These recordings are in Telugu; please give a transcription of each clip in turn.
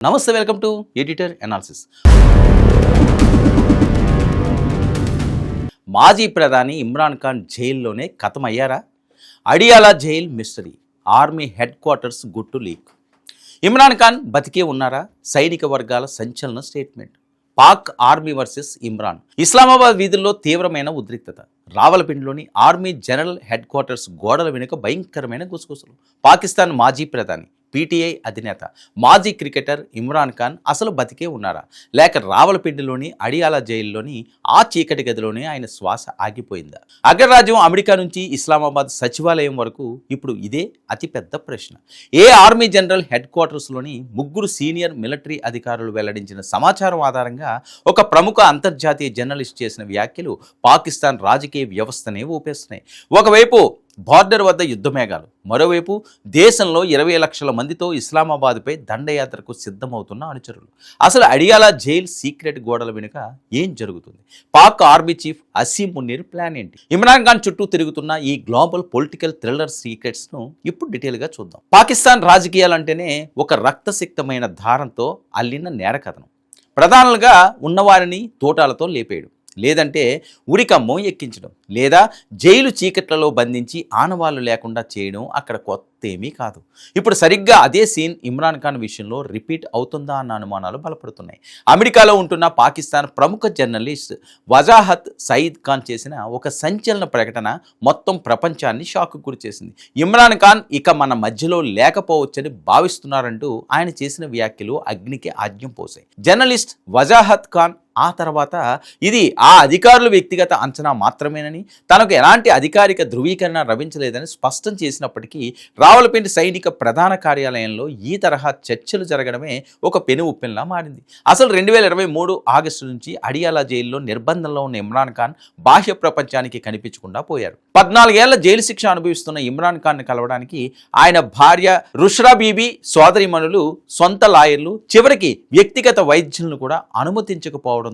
నమస్తే, వెల్కమ్ టు ఎడిటర్ అనాలిసిస్. మాజీ ప్రధాని ఇమ్రాన్ ఖాన్ జైల్లోనే ఖతమయ్యారా? Adiala jail mystery, army head quarters గుట్టు లీక్. ఇమ్రాన్ ఖాన్ బతికే ఉన్నారా? సైనిక వర్గాల సంచలన statement. Pak army versus Imran. Islamabad వీధుల్లో తీవ్రమైన ఉద్రిక్తత. రావలపిండిలోని ఆర్మీ జనరల్ హెడ్ క్వార్టర్స్ గోడల వెనుక భయంకరమైన గుసగుసలు. పాకిస్తాన్ మాజీ ప్రధాని, పీటీఐ అధినేత, మాజీ క్రికెటర్ ఇమ్రాన్ ఖాన్ అసలు బతికే ఉన్నారా, లేక రావలపిండిలోని అడియాలా జైల్లోని ఆ చీకటి గదిలోనే ఆయన శ్వాస ఆగిపోయిందా? అగ్రరాజ్యం అమెరికా నుంచి ఇస్లామాబాద్ సచివాలయం వరకు ఇప్పుడు ఇదే అతిపెద్ద ప్రశ్న. ఏ ఆర్మీ జనరల్ హెడ్ క్వార్టర్స్లోని 3 సీనియర్ మిలిటరీ అధికారులు వెల్లడించిన సమాచారం ఆధారంగా ఒక ప్రముఖ అంతర్జాతీయ జర్నలిస్ట్ చేసిన వ్యాఖ్యలు పాకిస్తాన్ రాజకీయ వ్యవస్థనే ఊపేస్తున్నాయి. ఒకవైపు బార్డర్ వద్ద యుద్ధమేఘాలు, మరోవైపు దేశంలో 20 లక్షల మందితో ఇస్లామాబాద్పై దండయాత్రకు సిద్ధమవుతున్న అనుచరులు. అసలు అడియాలా జైల్ సీక్రెట్ గోడల వెనుక ఏం జరుగుతుంది? Pak army chief Asim Munir plan ఏంటి? ఇమ్రాన్ ఖాన్ చుట్టూ తిరుగుతున్న ఈ గ్లోబల్ పొలిటికల్ థ్రిల్లర్ సీక్రెట్స్ను ఇప్పుడు డీటెయిల్గా చూద్దాం. పాకిస్తాన్ రాజకీయాలంటేనే ఒక రక్తసిక్తమైన దారంతో అల్లిన నేరకథనం. ప్రధానులుగా ఉన్నవారిని తోటాలతో లేపేయడం, లేదంటే ఉరికమ్మం ఎక్కించడం, లేదా జైలు చీకట్లలో బంధించి ఆనవాళ్లు లేకుండా చేయడం అక్కడ కొత్త ఏమీ కాదు. ఇప్పుడు సరిగ్గా అదే సీన్ ఇమ్రాన్ ఖాన్ విషయంలో రిపీట్ అవుతుందా అన్న అనుమానాలు బలపడుతున్నాయి. అమెరికాలో ఉంటున్న పాకిస్తాన్ ప్రముఖ జర్నలిస్ట్ వజాహత్ సయీద్ ఖాన్ చేసిన ఒక సంచలన ప్రకటన మొత్తం ప్రపంచాన్ని షాక్కు గురిచేసింది. ఇమ్రాన్ ఖాన్ ఇక మన మధ్యలో లేకపోవచ్చని భావిస్తున్నారంటూ ఆయన చేసిన వ్యాఖ్యలు అగ్నికి ఆజ్యం పోసాయి. జర్నలిస్ట్ వజాహత్ ఖాన్ ఆ తర్వాత ఇది ఆ అధికారుల వ్యక్తిగత అంచనా మాత్రమేనని, తనకు ఎలాంటి అధికారిక ధృవీకరణ లభించలేదని స్పష్టం చేసినప్పటికీ రావలపిండి సైనిక ప్రధాన కార్యాలయంలో ఈ తరహా చర్చలు జరగడమే ఒక పెను ఉప్పెనలా మారింది. అసలు 2023 ఆగస్టు నుంచి అడియాలా జైల్లో నిర్బంధంలో ఉన్న ఇమ్రాన్ ఖాన్ బాహ్య ప్రపంచానికి కనిపించకుండా పోయారు. 14 ఏళ్ల జైలు శిక్ష అనుభవిస్తున్న ఇమ్రాన్ ఖాన్ కలవడానికి ఆయన భార్య రుష్రా బీబీ, సోదరిమణులు, సొంత లాయర్లు, చివరికి వ్యక్తిగత వైద్యులను కూడా అనుమతించకపోవడంతో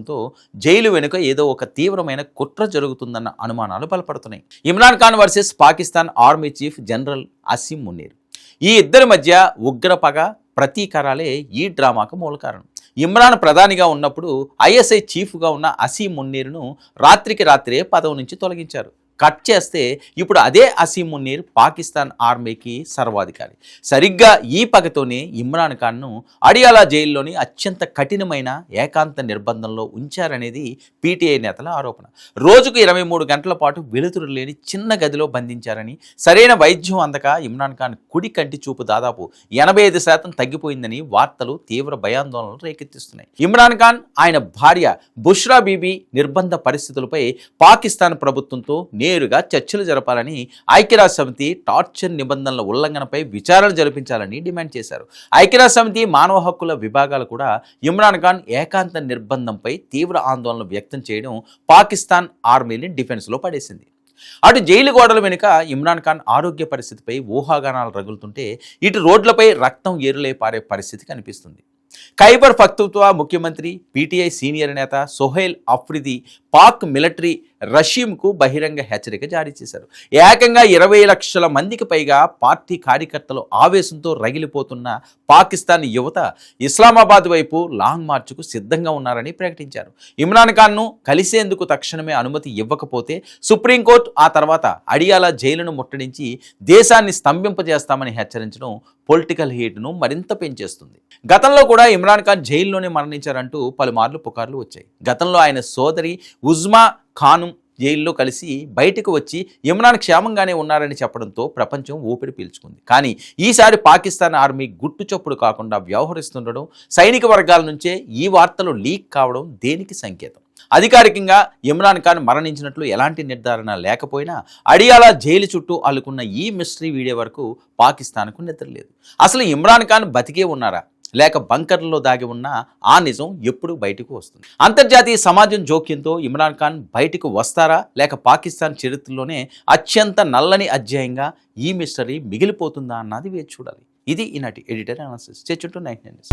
జైలు వెనుక ఏదో ఒక తీవ్రమైన కుట్ర జరుగుతుందన్న అనుమానాలు బలపడుతున్నాయి. Imran Khan versus Pakistan army chief general Asim Munir. ఈ ఇద్దరి మధ్య ఉగ్ర పగ, ప్రతీకారాలే ఈ డ్రామాకు మూల కారణం. ఇమ్రాన్ ప్రధానిగా ఉన్నప్పుడు ఐఎస్ఐ చీఫ్గా ఉన్న అసీం మున్నీర్ను రాత్రికి రాత్రే పదవి నుంచి తొలగించారు. కట్ చేస్తే ఇప్పుడు అదే అసీం మున్నీర్ పాకిస్తాన్ ఆర్మీకి సర్వాధికారి. సరిగ్గా ఈ పగతోనే ఇమ్రాన్ ఖాన్ను అడియాలా జైల్లోని అత్యంత కఠినమైన ఏకాంత నిర్బంధంలో ఉంచారనేది పీటీఐ నేతల ఆరోపణ. రోజుకు 23 గంటల పాటు వెలుతురు లేని చిన్న గదిలో బంధించారని, సరైన వైద్యం అందక ఇమ్రాన్ ఖాన్ కుడి కంటి చూపు దాదాపు 85% తగ్గిపోయిందని వార్తలు తీవ్ర భయాందోళనలు రేకెత్తిస్తున్నాయి. ఇమ్రాన్ ఖాన్, ఆయన భార్య బుష్రా బీబీ నిర్బంధ పరిస్థితులపై పాకిస్తాన్ ప్రభుత్వంతో నేరుగా చర్చలు జరపాలని, ఐక్యరాజ్యసమితి టార్చర్ నిబంధనల ఉల్లంఘనపై విచారణ జరిపించాలని డిమాండ్ చేశారు. ఐక్యరాజ్యసమితి మానవ హక్కుల విభాగాలు కూడా ఇమ్రాన్ ఖాన్ ఏకాంత నిర్బంధంపై తీవ్ర ఆందోళన వ్యక్తం చేయడం పాకిస్తాన్ ఆర్మీని డిఫెన్స్లో పడేసింది. అటు జైలు గోడల వెనుక ఇమ్రాన్ ఖాన్ ఆరోగ్య పరిస్థితిపై ఊహాగానాలు రగులుతుంటే, ఇటు రోడ్లపై రక్తం ఏరులై పారే పరిస్థితి కనిపిస్తుంది. ఖైబర్ పఖ్తూన్ఖ్వా ముఖ్యమంత్రి, పీటీఐ సీనియర్ నేత సోహైల్ అఫ్రిది పాక్ మిలిటరీ రషీంకు బహిరంగ హెచ్చరిక జారీ చేశారు. ఏకంగా 20 లక్షల మందికి పైగా పార్టీ కార్యకర్తలు ఆవేశంతో రగిలిపోతున్న పాకిస్తాన్ యువత ఇస్లామాబాద్ వైపు లాంగ్ మార్చ్కు సిద్ధంగా ఉన్నారని ప్రకటించారు. ఇమ్రాన్ ఖాన్ను కలిసేందుకు తక్షణమే అనుమతి ఇవ్వకపోతే సుప్రీంకోర్టు, ఆ తర్వాత అడియాలా జైలును ముట్టడించి దేశాన్ని స్తంభింపజేస్తామని హెచ్చరించడం పొలిటికల్ హీట్ను మరింత పెంచేస్తుంది. గతంలో కూడా ఇమ్రాన్ ఖాన్ జైల్లోనే మరణించారంటూ పలుమార్లు పుకార్లు వచ్చాయి. గతంలో ఆయన సోదరి ఉజ్మా ఖాను జైల్లో కలిసి బయటకు వచ్చి ఇమ్రాన్ క్షేమంగానే ఉన్నారని చెప్పడంతో ప్రపంచం ఊపిరి పీల్చుకుంది. కానీ ఈసారి పాకిస్తాన్ ఆర్మీ గుట్టు చప్పుడు కాకుండా వ్యవహరిస్తుండడం, సైనిక వర్గాల నుంచే ఈ వార్తలు లీక్ కావడం దేనికి సంకేతం? అధికారికంగా ఇమ్రాన్ ఖాన్ మరణించినట్లు ఎలాంటి నిర్ధారణ లేకపోయినా అడియాలా జైలు చుట్టూ అల్లుకున్న ఈ మిస్టరీ వీడియో వరకు పాకిస్తాన్కు నిద్రలేదు. అసలు ఇమ్రాన్ ఖాన్ బతికే ఉన్నారా, లేక బంకర్లలో దాగి ఉన్న ఆ నిజం ఎప్పుడు బయటకు వస్తుంది? అంతర్జాతీయ సమాజం జోక్యంతో ఇమ్రాన్ ఖాన్ బయటకు వస్తారా, లేక పాకిస్తాన్ చరిత్రలోనే అత్యంత నల్లని అధ్యాయంగా ఈ మిస్టరీ మిగిలిపోతుందా అన్నది వేచి చూడాలి. ఇది ఈనాటి ఎడిటర్ అనాలిసిస్. చేచుంటూ 9 News.